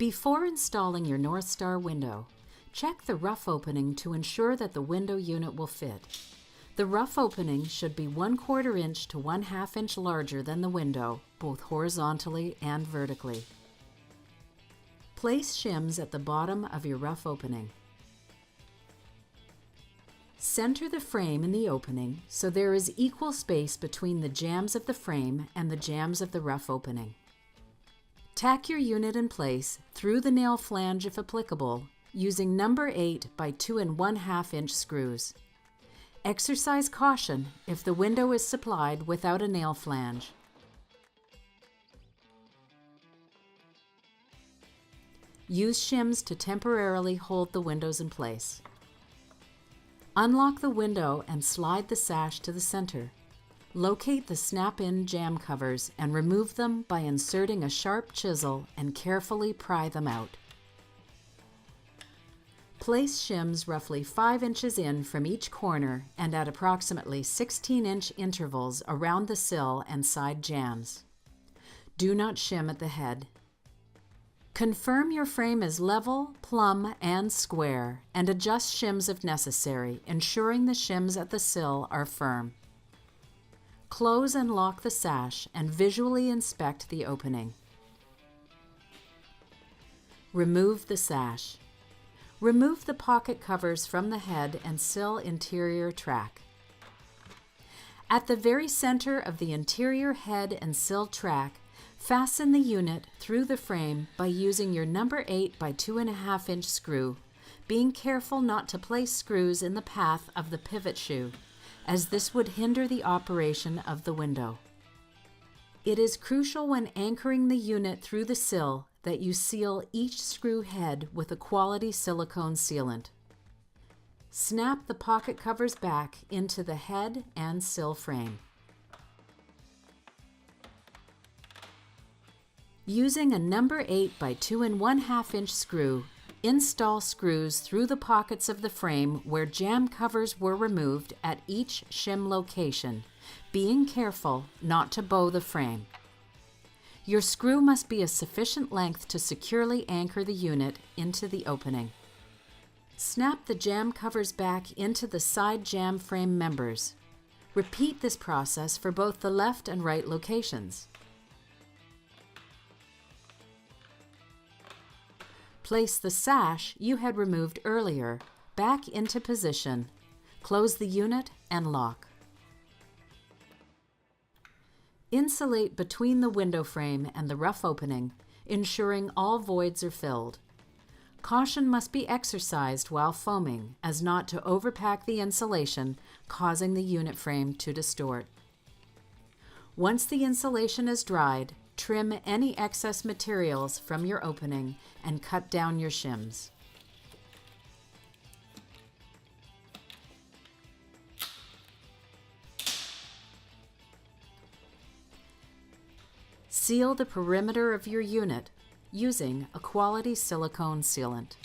Before installing your NorthStar window, check the rough opening to ensure that the window unit will fit. The rough opening should be 1/4 inch to 1/2 inch larger than the window, both horizontally and vertically. Place shims at the bottom of your rough opening. Center the frame in the opening so there is equal space between the jambs of the frame and the jambs of the rough opening. Tack your unit in place through the nail flange if applicable, using number 8 by 2 1/2 inch screws. Exercise caution if the window is supplied without a nail flange. Use shims to temporarily hold the windows in place. Unlock the window and slide the sash to the center. Locate the snap-in jamb covers and remove them by inserting a sharp chisel and carefully pry them out. Place shims roughly 5 inches in from each corner and at approximately 16-inch intervals around the sill and side jambs. Do not shim at the head. Confirm your frame is level, plumb, and square, and adjust shims if necessary, ensuring the shims at the sill are firm. Close and lock the sash and visually inspect the opening. Remove the sash. Remove the pocket covers from the head and sill interior track. At the very center of the interior head and sill track, fasten the unit through the frame by using your number 8 by 2 1/2 inch screw, being careful not to place screws in the path of the pivot shoe, as this would hinder the operation of the window. It is crucial when anchoring the unit through the sill that you seal each screw head with a quality silicone sealant. Snap the pocket covers back into the head and sill frame. Using a number 8 by 2 1/2 inch screw, install screws through the pockets of the frame where jamb covers were removed at each shim location, being careful not to bow the frame. Your screw must be a sufficient length to securely anchor the unit into the opening. Snap the jamb covers back into the side jamb frame members. Repeat this process for both the left and right locations. Place the sash you had removed earlier back into position. Close the unit and lock. Insulate between the window frame and the rough opening, ensuring all voids are filled. Caution must be exercised while foaming as not to overpack the insulation, causing the unit frame to distort. Once the insulation is dried, trim any excess materials from your opening and cut down your shims. Seal the perimeter of your unit using a quality silicone sealant.